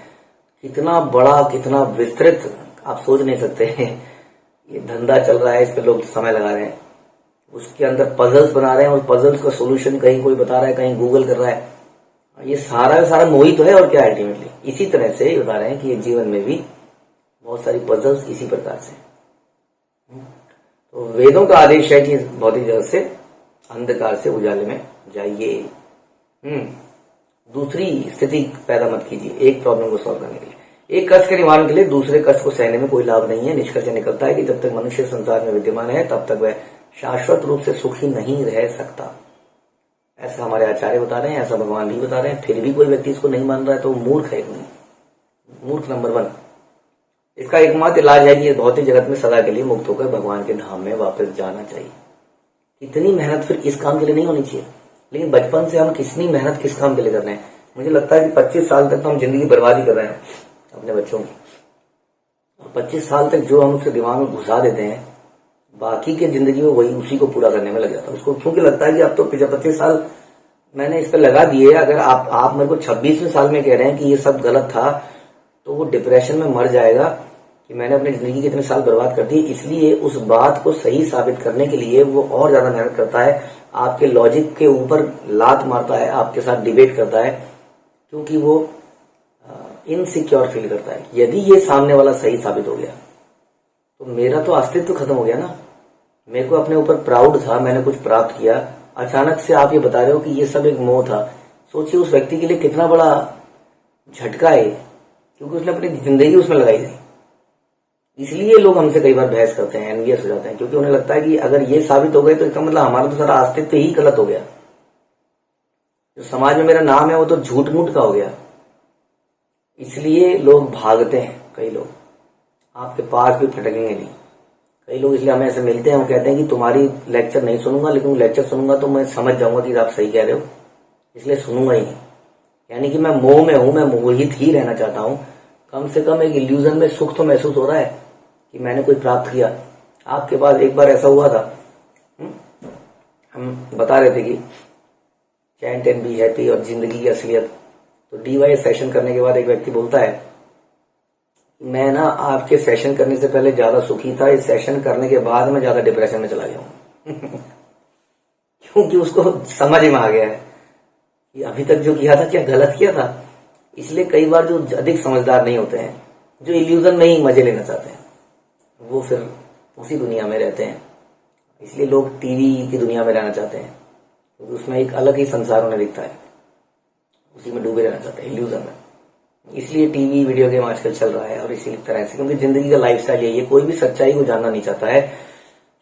कितना बड़ा कितना विस्तृत आप सोच नहीं सकते हैं। ये धंधा चल रहा है, इस पे लोग समय लगा रहे हैं, उसके अंदर पजल्स बना रहे हैं, और पजल्स का सोल्यूशन कहीं कोई बता रहा है, कहीं गूगल कर रहा है। ये सारा मोहित तो है, और क्या अल्टीमेटली। इसी तरह से ये बता रहे हैं कि ये जीवन में भी बहुत सारी पजल्स इसी प्रकार से। तो वेदों का आदेश है कि भौतिक जगत से अंधकार से उजाले में जाइए। दूसरी स्थिति पैदा मत कीजिए एक प्रॉब्लम को सॉल्व करने के लिए। एक कष्ट के निवारण के लिए दूसरे कष्ट को सहने में कोई लाभ नहीं है। निष्कर्ष निकलता है कि जब तक मनुष्य संसार में विद्यमान है तब तक वह शाश्वत रूप से सुखी नहीं रह सकता। ऐसा हमारे आचार्य बता रहे हैं, ऐसा भगवान भी बता रहे हैं। फिर भी कोई व्यक्ति इसको नहीं मान रहा है तो मूर्ख है, मूर्ख नंबर 1। इसका एकमात्र इलाज है कि भौतिक जगत में सदा के लिए मुक्त होकर भगवान के धाम में वापस जाना चाहिए। इतनी मेहनत फिर इस काम के लिए नहीं होनी चाहिए, लेकिन बचपन से हम कितनी मेहनत किस काम के लिए कर रहे हैं। मुझे लगता है कि 25 साल तक तो हम जिंदगी बर्बाद ही कर रहे हैं अपने बच्चों की, और 25 साल तक जो हम उसके दिमाग में घुसा देते हैं, बाकी के जिंदगी में वही उसी को पूरा करने में लग जाता है उसको। क्योंकि लगता है कि अब तो 25 साल मैंने इस पर लगा दिए, अगर आप मेरे को 26वें साल में कह रहे हैं कि ये सब गलत था, तो वो डिप्रेशन में मर जाएगा कि मैंने अपनी जिंदगी के इतने साल बर्बाद कर दिए। इसलिए उस बात को सही साबित करने के लिए वो और ज्यादा मेहनत करता है, आपके लॉजिक के ऊपर लात मारता है, आपके साथ डिबेट करता है, क्योंकि वो इनसिक्योर फील करता है। यदि ये सामने वाला सही साबित हो गया तो मेरा तो अस्तित्व खत्म हो गया ना। मेरे को अपने ऊपर प्राउड था, मैंने कुछ प्राप्त किया, अचानक से आप ये बता रहे हो कि ये सब एक मोह था। सोचिए उस व्यक्ति के लिए कितना बड़ा झटका है, क्योंकि उसने अपनी जिंदगी उसमें लगाई थी। इसलिए लोग हमसे कई बार बहस करते हैं, एनवियस हो जाते हैं, क्योंकि उन्हें लगता है कि अगर ये साबित हो गए तो इसका मतलब हमारा तो सारा अस्तित्व ही गलत हो गया। जो समाज में मेरा नाम है वो तो झूठ मूठ का हो गया। इसलिए लोग भागते हैं। कई लोग आपके पास भी फटकेंगे नहीं। कई लोग इसलिए हमें ऐसे मिलते हैं, वो कहते हैं कि तुम्हारी लेक्चर नहीं सुनूंगा, लेकिन लेक्चर सुनूंगा तो मैं समझ जाऊंगा कि आप सही कह रहे हो, इसलिए सुनूंगा ही नहीं। यानी कि मैं मोह में हूं, मैं मोहित ही रहना चाहता हूं। कम से कम एक इल्यूजन में सुख तो महसूस हो रहा है कि मैंने कोई प्राप्त किया। आपके पास एक बार ऐसा हुआ था, हम बता रहे थे कि चैंट एंड बी हैप्पी और जिंदगी की असलियत। तो DY सेशन करने के बाद एक व्यक्ति बोलता है, मैं ना आपके सेशन करने से पहले ज्यादा सुखी था, इस सेशन करने के बाद मैं ज्यादा डिप्रेशन में चला गया हूं। क्योंकि उसको समझ में आ गया है कि अभी तक जो किया था क्या गलत किया था। इसलिए कई बार जो अधिक समझदार नहीं होते हैं, जो इल्यूजन में ही मजे लेना चाहते हैं, वो फिर उसी दुनिया में रहते हैं। इसलिए लोग टीवी की दुनिया में रहना चाहते हैं, क्योंकि उसमें एक अलग ही संसार उन्हें दिखता है, उसी में डूबे रहना चाहते हैं, इल्यूजन में। इसलिए टीवी वीडियो गेम आजकल चल रहा है और इसी तरह से, क्योंकि जिंदगी का लाइफस्टाइल यही है। कोई भी सच्चाई को जानना नहीं चाहता है,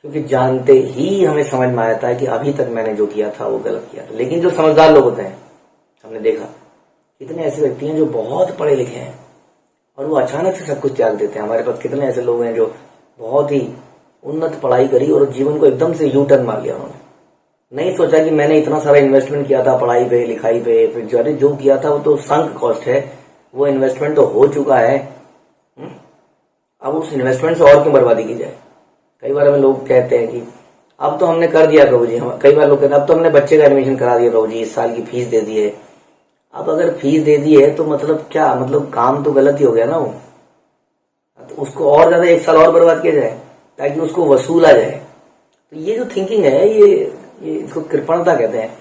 क्योंकि जानते ही हमें समझ में आता है कि अभी तक मैंने जो किया था वो गलत किया था। लेकिन जो समझदार लोग होते हैं, हमने देखा कितने ऐसे व्यक्ति हैं जो बहुत पढ़े लिखे हैं और वो अचानक से सब कुछ त्याग देते हैं। हमारे पास कितने ऐसे लोग हैं जो बहुत ही उन्नत पढ़ाई करी और जीवन को एकदम से यू टर्न मार लिया। उन्होंने नहीं सोचा कि मैंने इतना सारा इन्वेस्टमेंट किया था पढ़ाई पे लिखाई पे, फिर जो किया था वो तो संक कॉस्ट है, वो इन्वेस्टमेंट तो हो चुका है। अब उस इन्वेस्टमेंट से और क्यों बर्बादी की जाए। कई बार हमें लोग कहते हैं कि अब तो हमने कर दिया प्रभु जी, कई बार लोग कहते हैं अब तो हमने बच्चे का एडमिशन करा दिया प्रभु जी, इस साल की फीस दे दी है। अब अगर फीस दे दी है तो मतलब क्या, मतलब काम तो गलत ही हो गया ना वो। तो उसको और ज्यादा एक साल और बर्बाद किया जाए ताकि उसको वसूला जाए। तो ये जो थिंकिंग है, ये इसको कृपणता कहते हैं,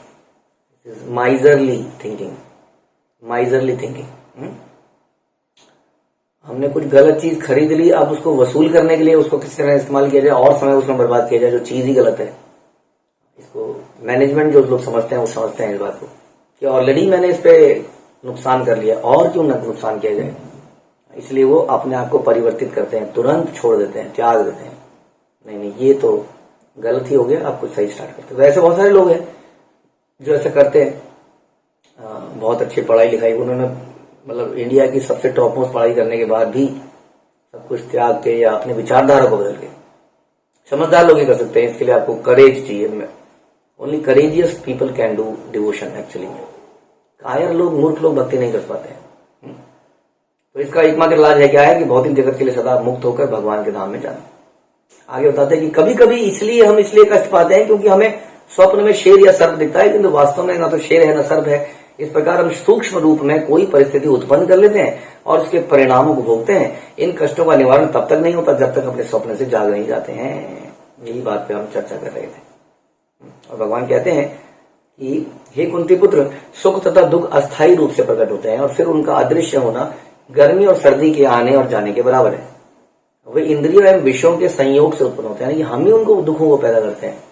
माइजरली थिंकिंग। हमने कुछ गलत चीज खरीद ली, अब उसको वसूल करने के लिए उसको किस तरह इस्तेमाल किया जाए और समय उसमें बर्बाद किया जाए, जो चीज ही गलत है। इसको मैनेजमेंट जो लोग समझते हैं वो समझते हैं इस बात को कि ऑलरेडी मैंने इस पे नुकसान कर लिया और क्यों ना नुकसान किया जाए। इसलिए वो अपने आप को परिवर्तित करते हैं, तुरंत छोड़ देते हैं, त्याग देते हैं। नहीं ये तो गलत ही हो गया, आप कुछ सही स्टार्ट करते हैं। वैसे बहुत सारे लोग हैं जो ऐसा करते हैं, बहुत अच्छी पढ़ाई लिखाई, उन्होंने मतलब इंडिया की सबसे टॉप मोस्ट पढ़ाई करने के बाद भी सब कुछ त्याग के या अपने विचारधारा को बदल के, समझदार लोग ही कर सकते हैं। इसके लिए आपको करेज चाहिए। Only courageous people can do devotion actually. कायर लोग, मूर्ख लोग भक्ति नहीं कर पाते हैं। तो इसका एकमात्र इलाज है क्या है कि भौतिक जगत के लिए सदा मुक्त होकर भगवान के धाम में जाना। आगे बताते हैं कि कभी कभी हम इसलिए कष्ट पाते हैं क्योंकि हमें स्वप्न में शेर या सर्प दिखता है, किंतु वास्तव में ना तो शेर है ना सर्प है। इस प्रकार हम सूक्ष्म रूप में कोई परिस्थिति उत्पन्न कर लेते हैं और उसके परिणामों को भोगते हैं। इन कष्टों का निवारण तब तक नहीं होता जब तक अपने स्वप्न से जाग नहीं जाते हैं। यही बात पे हम चर्चा कर रहे थे। और भगवान कहते हैं कि हे कुंती पुत्र, सुख तथा दुख अस्थायी रूप से प्रकट होते हैं और फिर उनका अदृश्य होना गर्मी और सर्दी के आने और जाने के बराबर है। वे इंद्रियों एवं विषयों के संयोग से उत्पन्न होते हैं, यानी हम ही उनको दुखों को पैदा करते हैं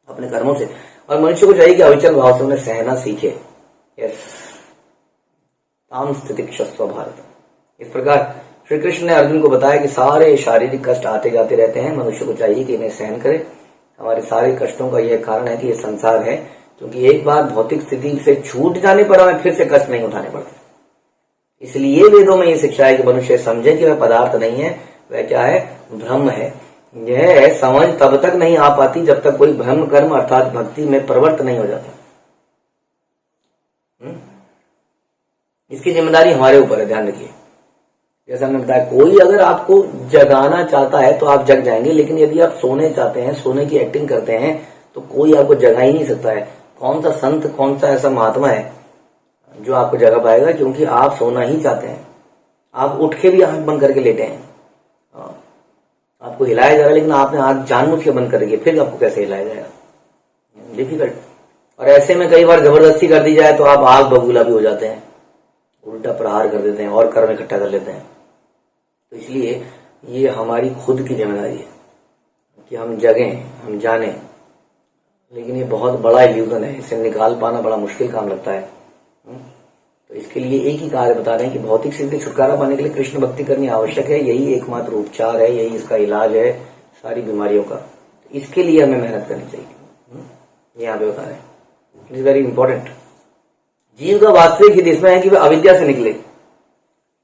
अपने कर्मों से। और मनुष्य को चाहिए कि अविचल भाव से उन्हें सहना सीखे। ताम स्थितिक्षस्व भारत। इस प्रकार श्री कृष्ण ने अर्जुन को बताया कि सारे शारीरिक कष्ट आते जाते रहते हैं, मनुष्य को चाहिए कि इन्हें सहन करे। हमारे सारे कष्टों का यह कारण है कि यह संसार है, क्योंकि एक बार भौतिक स्थिति से छूट जाने पर हमें फिर से कष्ट नहीं उठाने पड़ते। इसलिए वेदों में यह शिक्षा है कि मनुष्य समझे कि वह पदार्थ नहीं है, वह क्या है, ब्रह्म है। यह समझ तब तक नहीं आ पाती जब तक कोई ब्रह्म कर्म अर्थात भक्ति में प्रवृत्त नहीं हो जाता। इसकी जिम्मेदारी हमारे ऊपर है, ध्यान रखिए। जैसा हमने बताया, कोई अगर आपको जगाना चाहता है तो आप जग जाएंगे, लेकिन यदि आप सोने चाहते हैं, सोने की एक्टिंग करते हैं, तो कोई आपको जगा ही नहीं सकता है। कौन सा संत, कौन सा ऐसा महात्मा है जो आपको जगा पाएगा, क्योंकि आप सोना ही चाहते हैं। आप उठ के भी आंख बंद करके लेटे हैं, आपको हिलाया जा रहा है, लेकिन आपने आंख जानबूझ के बंद कर दी, फिर आपको कैसे हिलाया जाएगा, डिफिकल्ट। और ऐसे में कई बार जबरदस्ती कर दी जाए तो आप आग बबूला भी हो जाते हैं, उल्टा प्रहार कर देते हैं और कर्म इकट्ठा कर लेते हैं। तो इसलिए ये हमारी खुद की जिम्मेदारी है कि हम जगें, हम जानें। लेकिन ये बहुत बड़ा इल्यूजन है, इसे निकाल पाना बड़ा मुश्किल काम लगता है। तो इसके लिए एक ही कार्य बता रहे हैं कि भौतिक स्थिति से छुटकारा पाने के लिए कृष्ण भक्ति करनी आवश्यक है। यही एकमात्र उपचार है, यही इसका इलाज है सारी बीमारियों का। इसके लिए हमें मेहनत करनी चाहिए। यहाँ पे बता रहे हैं, इट इज वेरी इंपॉर्टेंट। जीव का वास्तविक हित इसमें है कि वह अविद्या से निकले,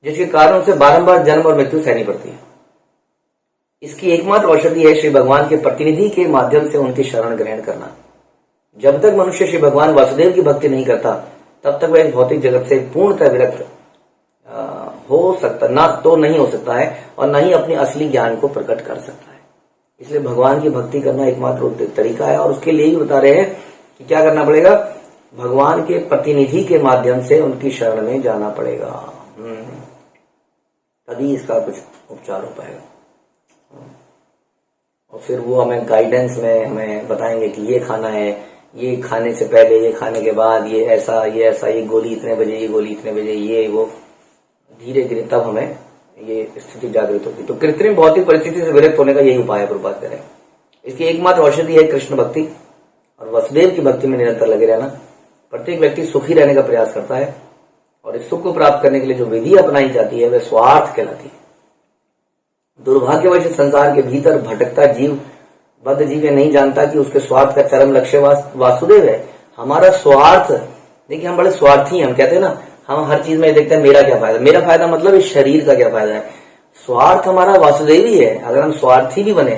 जिसके कारण उसे बारंबार जन्म और मृत्यु सहनी पड़ती है। इसकी एकमात्र औषधि है श्री भगवान के प्रतिनिधि के माध्यम से उनकी शरण ग्रहण करना। जब तक मनुष्य श्री भगवान वासुदेव की भक्ति नहीं करता, तब तक वह इस भौतिक जगत से पूर्णतः विरक्त हो सकता ना तो नहीं हो सकता है, और न ही अपने असली ज्ञान को प्रकट कर सकता है। इसलिए भगवान की भक्ति करना एकमात्र तरीका है। और उसके लिए ही बता रहे हैं कि क्या करना पड़ेगा, भगवान के प्रतिनिधि के माध्यम से उनकी शरण में जाना पड़ेगा, तभी इसका कुछ उपचार हो पाएगा। और फिर वो हमें गाइडेंस में हमें बताएंगे कि ये खाना है, ये खाने से पहले, ये खाने के बाद, ये ऐसा, ये गोली इतने बजे, ये गोली इतने बजे, ये वो, धीरे धीरे तब हमें ये स्थिति जागृत होती। तो कृत्रिम भौतिक परिस्थिति से विरक्त होने का यही उपाय है, प्रभुपाद करें। इसकी एकमात्र औषधि है कृष्ण भक्ति और वसुदेव की भक्ति में निरंतर लगे रहना। प्रत्येक व्यक्ति सुखी रहने का प्रयास करता है, और इस सुख को प्राप्त करने के लिए जो विधि अपनाई जाती है वह स्वार्थ कहलाती है। दुर्भाग्यवश संसार के भीतर भटकता जीव, बद्ध जीव नहीं जानता कि उसके स्वार्थ का चरम लक्ष्य वासुदेव है। हमारा स्वार्थ, देखिए हम बड़े स्वार्थी हैं, हम कहते हैं ना, हम हर चीज में देखते हैं मेरा क्या फायदा, मेरा फायदा मतलब इस शरीर का क्या फायदा है। स्वार्थ हमारा वासुदेव ही है। अगर हम स्वार्थी भी बने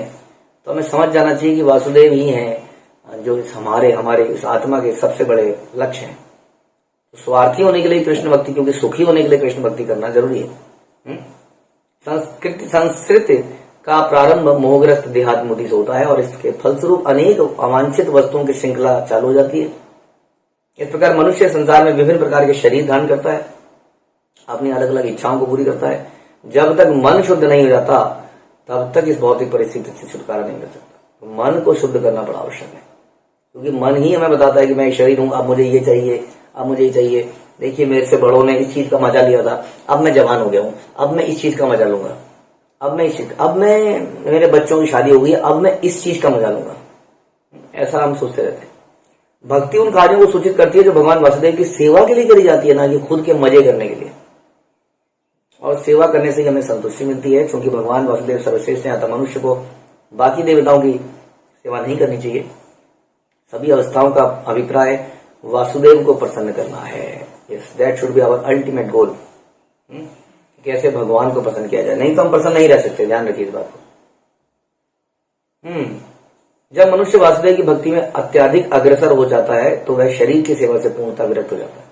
तो हमें समझ जाना चाहिए कि वासुदेव ही हैं जो हमारे इस आत्मा के सबसे बड़े लक्ष्य हैं। तो स्वार्थी होने के लिए कृष्ण भक्ति, क्योंकि सुखी होने के लिए कृष्ण भक्ति करना जरूरी है। संस्कृति का प्रारंभ मोहग्रस्त देहात मुक्ति से होता है और इसके फलस्वरूप अनेक अवांछित वस्तुओं की श्रृंखला चालू हो जाती है। इस प्रकार मनुष्य संसार में विभिन्न प्रकार के शरीर धारण करता है, अपनी अलग अलग इच्छाओं को पूरी करता है। जब तक मन शुद्ध नहीं हो जाता तब तक इस भौतिक परिस्थिति से छुटकारा नहीं मिल सकता। तो मन को शुद्ध करना बड़ा आवश्यक है, क्योंकि मन ही हमें बताता है कि मैं शरीर हूं, अब मुझे ये चाहिए, अब मुझे ये चाहिए। देखिए मेरे से बड़ों ने इस चीज का मजा लिया था, अब मैं जवान हो गया हूं, अब मैं इस चीज का मजा लूंगा, अब मैं मेरे बच्चों की शादी हो गई, अब मैं इस चीज का मजा लूंगा। ऐसा हम सोचते रहते हैं। भक्ति उन कार्यों को सूचित करती है जो भगवान वासुदेव की सेवा के लिए करी जाती है, ना कि खुद के मजे करने के लिए। और सेवा करने से ही हमें संतुष्टि मिलती है, क्योंकि भगवान वासुदेव सर्वश्रेष्ठ है। अतः मनुष्य को बाकी देवताओं की सेवा नहीं करनी चाहिए। सभी अवस्थाओं का अभिप्राय वासुदेव को प्रसन्न करना है। Yes, that should be our ultimate goal. कैसे भगवान को प्रसन्न किया जाए, नहीं तो हम प्रसन्न नहीं रह सकते। ध्यान रखिए इस बात को। जब मनुष्य वासुदेव की भक्ति में अत्यधिक अग्रसर हो जाता है तो वह शरीर की सेवा से पूर्णतः विरक्त हो जाता है,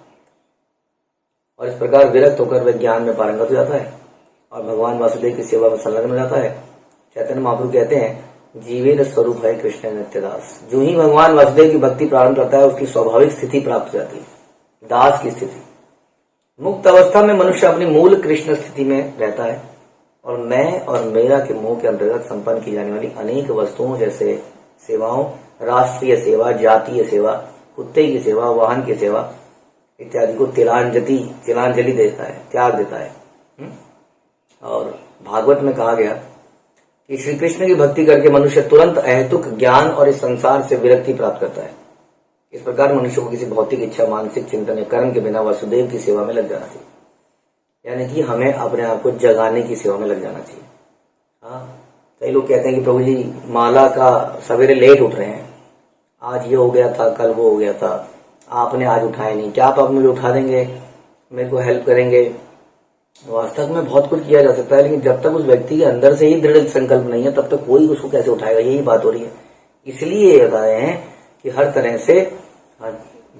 और इस प्रकार विरक्त होकर वह ज्ञान में पारंगत हो जाता है और भगवान वासुदेव की सेवा में संलग्न हो जाता है। चैतन्य महाप्रभु कहते हैं, जीवेर स्वरूप है कृष्ण नित्यदास। जो ही भगवान वासुदेव की भक्ति प्रारंभ करता है उसकी स्वाभाविक स्थिति प्राप्त हो जाती है, दास की स्थिति। मुक्त अवस्था में मनुष्य अपनी मूल कृष्ण स्थिति में रहता है और मैं और मेरा के मोह के अंतर्गत संपन्न की जाने वाली अनेक वस्तुओं जैसे सेवाओं, राष्ट्रीय सेवा, जातीय सेवा, कुत्ते की सेवा, वाहन की सेवा इत्यादि को तिलांजलि देता है, त्याग देता है। और भागवत में कहा गया कि श्री कृष्ण की भक्ति करके मनुष्य तुरंत अहेतुक ज्ञान और इस संसार से विरक्ति प्राप्त करता है। इस प्रकार मनुष्य को किसी भौतिक इच्छा, मानसिक चिंतन या कर्म के बिना वासुदेव की सेवा में लग जाना चाहिए, यानी कि हमें अपने आप को जगाने की सेवा में लग जाना चाहिए। हाँ, कई लोग कहते हैं कि प्रभु जी माला का सवेरे लेट उठ रहे हैं, आज ये हो गया था, कल वो हो गया था, आपने आज उठाया नहीं, क्या आप मुझे उठा देंगे, मेरे को हेल्प करेंगे। वास्तव में बहुत कुछ किया जा सकता है, लेकिन जब तक उस व्यक्ति के अंदर से ही दृढ़ संकल्प नहीं है तब तक कोई उसको कैसे उठाएगा, यही बात हो रही है। इसलिए ये बता रहे हैं कि हर तरह से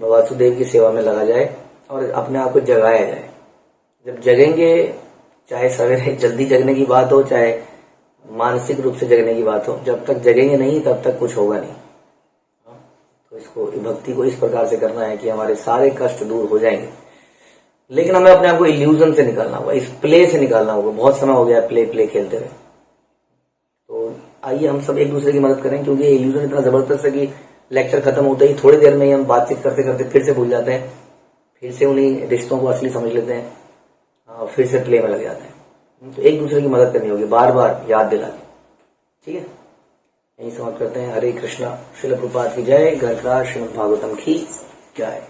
वासुदेव की सेवा में लगा जाए और अपने आप को जगाया जाए। जब जगेंगे, चाहे सवेरे जल्दी जगने की बात हो, चाहे मानसिक रूप से जगने की बात हो, जब तक जगेंगे नहीं तब तक कुछ होगा नहीं। तो इसको, भक्ति को इस प्रकार से करना है कि हमारे सारे कष्ट दूर हो जाएंगे। लेकिन हमें अपने आप को इल्यूजन से निकालना होगा, इस प्ले से निकालना होगा। बहुत समय हो गया प्ले खेलते हुए। तो आइए हम सब एक दूसरे की मदद करें, क्योंकि ये इल्यूजन इतना जबरदस्त है कि लेक्चर खत्म होते ही थोड़ी देर में ही हम बातचीत करते करते फिर से भूल जाते हैं, फिर से उन्हीं रिश्तों को असली समझ लेते हैं, फिर से प्ले में लग जाते हैं। तो एक दूसरे की मदद करनी होगी, बार बार याद दिला के। ठीक है, यही समाप्त करते हैं। हरे कृष्णा। श्रील प्रभुपाद की जय। ग्रंथराज श्रीमद् भागवतम की जय।